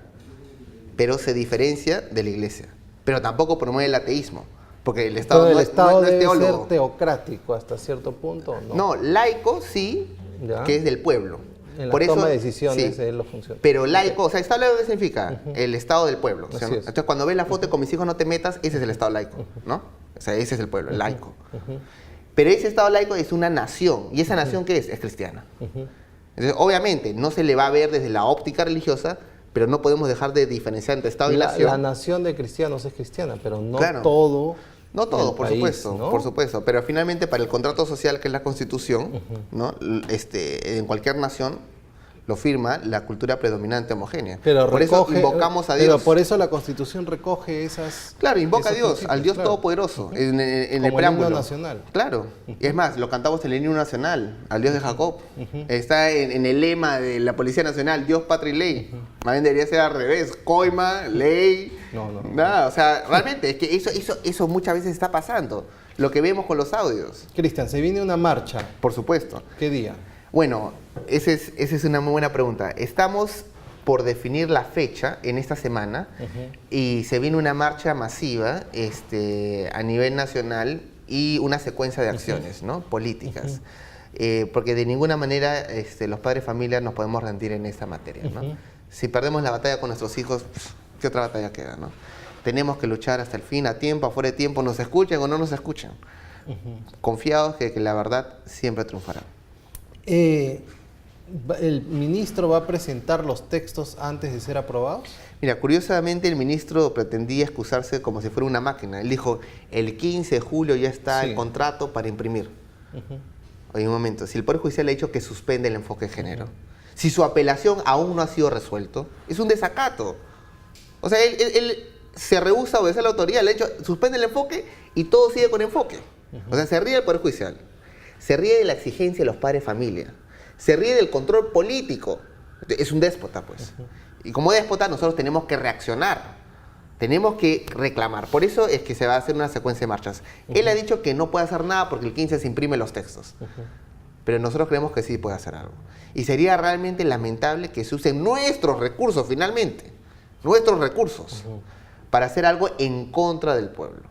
Speaker 2: pero se diferencia de la Iglesia. Pero tampoco promueve el ateísmo. Porque el Estado,
Speaker 1: el Estado
Speaker 2: no es
Speaker 1: debe
Speaker 2: teólogo.
Speaker 1: ser teocrático hasta cierto punto, ¿no?
Speaker 2: No, laico sí,
Speaker 1: Ya.
Speaker 2: que es del pueblo.
Speaker 1: En la
Speaker 2: Por
Speaker 1: toma
Speaker 2: eso,
Speaker 1: de decisiones
Speaker 2: sí.
Speaker 1: él lo funciona.
Speaker 2: Pero laico, o sea, Estado laico, ¿qué significa? El Estado del pueblo. O sea,
Speaker 1: Así es.
Speaker 2: entonces, cuando ves la foto de "con mis hijos no te metas", ese es el Estado laico, ¿no? O sea, ese es el pueblo, el laico. Pero ese Estado laico es una nación. ¿Y esa nación qué es? Es cristiana. Entonces, obviamente, no se le va a ver desde la óptica religiosa, pero no podemos dejar de diferenciar entre Estado y nación.
Speaker 1: La nación de cristianos es cristiana, pero no
Speaker 2: Claro.
Speaker 1: todo.
Speaker 2: No todo,
Speaker 1: el
Speaker 2: por
Speaker 1: país,
Speaker 2: supuesto,
Speaker 1: ¿no?
Speaker 2: por supuesto. Pero finalmente, para el contrato social, que es la Constitución, ¿no? En cualquier nación lo firma la cultura predominante homogénea.
Speaker 1: Pero
Speaker 2: por eso invocamos a Dios.
Speaker 1: Pero por eso la Constitución recoge esas.
Speaker 2: Claro, invoca a
Speaker 1: esos
Speaker 2: Dios,
Speaker 1: principios,
Speaker 2: al Dios
Speaker 1: claro.
Speaker 2: Todopoderoso, en el
Speaker 1: Como el
Speaker 2: preámbulo.
Speaker 1: himno nacional.
Speaker 2: Claro. Y es más, lo cantamos en el himno nacional, al Dios de Jacob. Está en el lema de la Policía Nacional, Dios, patria y ley. Más bien debería ser al revés, coima, ley.
Speaker 1: No.
Speaker 2: Nada, o sea, realmente, es que eso muchas veces está pasando. Lo que vemos con los audios,
Speaker 1: Cristian, se viene una marcha.
Speaker 2: por supuesto.
Speaker 1: ¿Qué día?
Speaker 2: Bueno, esa es una muy buena pregunta. Estamos por definir la fecha en esta semana y se viene una marcha masiva a nivel nacional y una secuencia de acciones, ¿no? Políticas. Porque de ninguna manera los padres de familia nos podemos rendir en esta materia, ¿no? Si perdemos la batalla con nuestros hijos, ¿qué otra batalla queda, no? tenemos que luchar hasta el fin, a tiempo, afuera de tiempo, nos escuchen o no nos escuchen. Confiados que la verdad siempre triunfará.
Speaker 1: ¿El ministro va a presentar los textos antes de ser aprobados?
Speaker 2: Mira, curiosamente el ministro pretendía excusarse como si fuera una máquina. Él dijo, el 15 de julio ya está el contrato para imprimir. Oye, un momento, si el Poder Judicial le ha dicho que suspende el enfoque de género, si su apelación aún no ha sido resuelto, es un desacato. O sea, él se rehúsa a obedecer a la autoridad, le ha dicho, suspende el enfoque y todo sigue con enfoque. O sea, se ríe del Poder Judicial, se ríe de la exigencia de los padres de familia, se ríe del control político. Es un déspota, pues. Y como déspota nosotros tenemos que reaccionar, tenemos que reclamar. Por eso es que se va a hacer una secuencia de marchas. Él ha dicho que no puede hacer nada porque el 15 se imprimen los textos. Pero nosotros creemos que sí puede hacer algo. Y sería realmente lamentable que se usen nuestros recursos, finalmente, nuestros recursos, para hacer algo en contra del pueblo.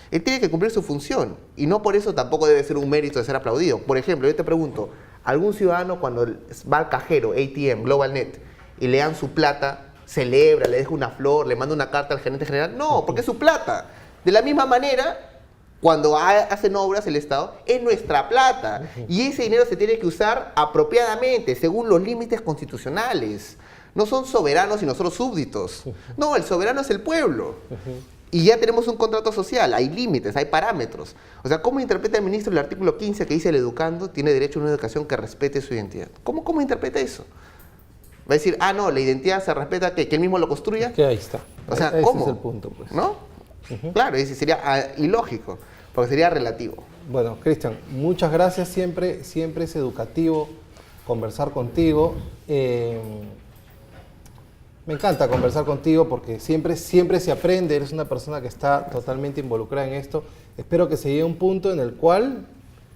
Speaker 2: Él tiene que cumplir su función y no por eso tampoco debe ser un mérito de ser aplaudido. Por ejemplo, yo te pregunto, ¿algún ciudadano cuando va al cajero, ATM, GlobalNet, y le dan su plata, celebra, le deja una flor, le manda una carta al gerente general? No, porque es su plata. De la misma manera, cuando hacen obras el Estado, es nuestra plata. Y ese dinero se tiene que usar apropiadamente, según los límites constitucionales. No son soberanos y nosotros súbditos. No, el soberano es el pueblo. Y ya tenemos un contrato social, hay límites, hay parámetros. O sea, ¿cómo interpreta el ministro el artículo 15 que dice el educando tiene derecho a una educación que respete su identidad? ¿Cómo interpreta eso? Va a decir, no, la identidad se respeta, que él mismo lo construya.
Speaker 1: Que ahí está.
Speaker 2: O sea,
Speaker 1: ese
Speaker 2: ¿cómo?
Speaker 1: es el punto, pues.
Speaker 2: ¿No? Claro, ese sería ilógico, porque sería relativo.
Speaker 1: Bueno, Cristian, muchas gracias. Siempre es educativo conversar contigo. Me encanta conversar contigo porque siempre se aprende. Eres una persona que está totalmente involucrada en esto. Espero que se llegue a un punto en el cual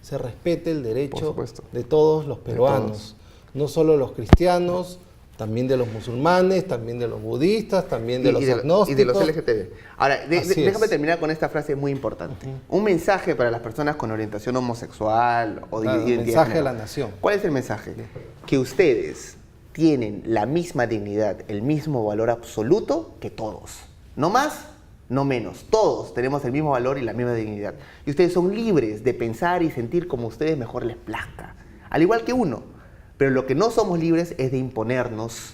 Speaker 1: se respete el derecho de todos los peruanos. No solo los cristianos, también de los musulmanes, también de los budistas, también de los agnósticos.
Speaker 2: Y de los LGTB. Ahora, déjame terminar con esta frase muy importante. Un mensaje para las personas con orientación homosexual o de identidad.
Speaker 1: Un mensaje a la nación.
Speaker 2: ¿Cuál es el mensaje? Que ustedes tienen la misma dignidad, el mismo valor absoluto que todos. No más, no menos. Todos tenemos el mismo valor y la misma dignidad. Y ustedes son libres de pensar y sentir como a ustedes mejor les plazca. Al igual que uno. Pero lo que no somos libres es de imponernos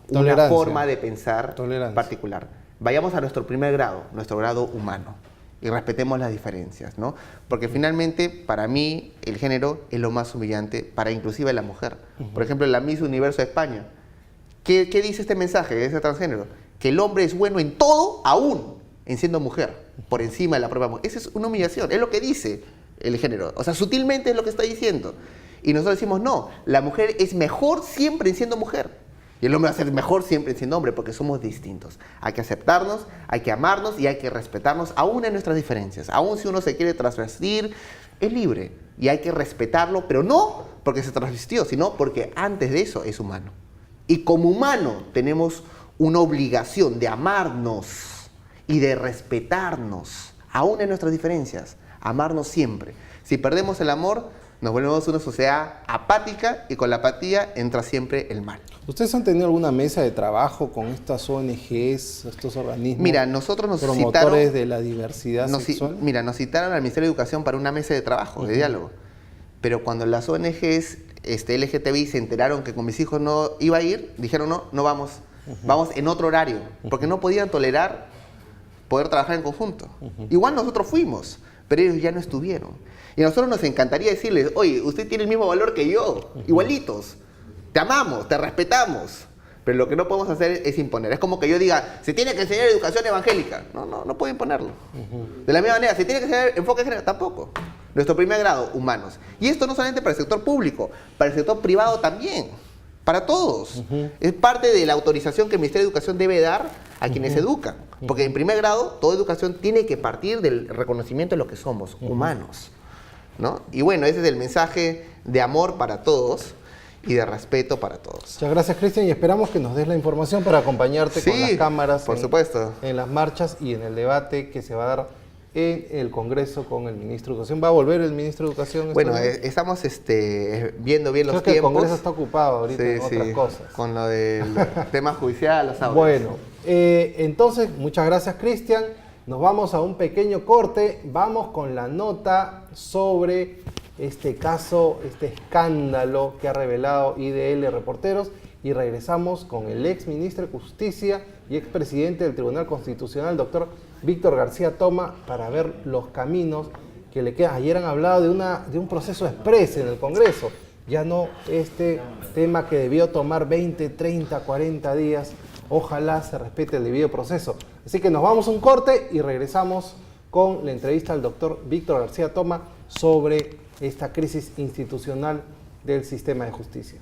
Speaker 2: una forma de pensar particular. Vayamos a nuestro primer grado, nuestro grado humano, y respetemos las diferencias, ¿no? Porque finalmente, para mí, el género es lo más humillante para inclusive la mujer. Por ejemplo, en la Miss Universo de España, ¿qué dice este mensaje de ese transgénero? Que el hombre es bueno en todo, aún en siendo mujer, por encima de la propia mujer. Esa es una humillación, es lo que dice el género. O sea, sutilmente es lo que está diciendo. Y nosotros decimos, no, la mujer es mejor siempre en siendo mujer. Y el hombre va a ser mejor siempre en siendo hombre porque somos distintos. Hay que aceptarnos, hay que amarnos y hay que respetarnos aún en nuestras diferencias. Aún si uno se quiere transvestir, es libre. Y hay que respetarlo, pero no porque se transvistió, sino porque antes de eso es humano. Y como humano tenemos una obligación de amarnos y de respetarnos, aún en nuestras diferencias. Amarnos siempre. Si perdemos el amor, nos volvemos una sociedad apática y con la apatía entra siempre el mal.
Speaker 1: ¿Ustedes han tenido alguna mesa de trabajo con estas ONGs, estos organismos?
Speaker 2: Mira, nosotros nos
Speaker 1: promotores de la diversidad sexual.
Speaker 2: Mira, nos citaron al Ministerio de Educación para una mesa de trabajo, de diálogo. Pero cuando las ONGs LGTBI se enteraron que con mis hijos no iba a ir, dijeron no vamos, vamos en otro horario, porque no podían tolerar poder trabajar en conjunto. Igual nosotros fuimos, pero ellos ya no estuvieron. Y a nosotros nos encantaría decirles, oye, usted tiene el mismo valor que yo, igualitos. Te amamos, te respetamos. Pero lo que no podemos hacer es imponer. Es como que yo diga, se tiene que enseñar educación evangélica. No puedo imponerlo. De la misma manera, se tiene que enseñar enfoque de género. Tampoco. Nuestro primer grado, humanos. Y esto no solamente para el sector público, para el sector privado también. Para todos. Es parte de la autorización que el Ministerio de Educación debe dar a quienes educan. Porque en primer grado, toda educación tiene que partir del reconocimiento de lo que somos, humanos. ¿No? Y bueno, ese es el mensaje de amor para todos y de respeto para todos.
Speaker 1: Muchas gracias, Cristian, y esperamos que nos des la información para acompañarte con las cámaras
Speaker 2: por supuesto.
Speaker 1: En las marchas y en el debate que se va a dar en el Congreso con el ministro de Educación. ¿Va a volver el ministro de Educación?
Speaker 2: Bueno, estamos viendo bien los
Speaker 1: Creo que
Speaker 2: tiempos.
Speaker 1: el Congreso está ocupado ahorita
Speaker 2: Sí,
Speaker 1: en otras
Speaker 2: sí,
Speaker 1: cosas.
Speaker 2: con lo del tema judicial, los audios.
Speaker 1: Bueno, entonces, muchas gracias, Cristian. Nos vamos a un pequeño corte. Vamos con la nota sobre este caso, este escándalo que ha revelado IDL Reporteros. Y regresamos con el ex ministro de Justicia y expresidente del Tribunal Constitucional, doctor Víctor García Toma, para ver los caminos que le quedan. Ayer han hablado de un proceso express en el Congreso, ya no este tema que debió tomar 20, 30, 40 días. Ojalá se respete el debido proceso. Así que nos vamos a un corte y regresamos con la entrevista al doctor Víctor García Toma sobre esta crisis institucional del sistema de justicia.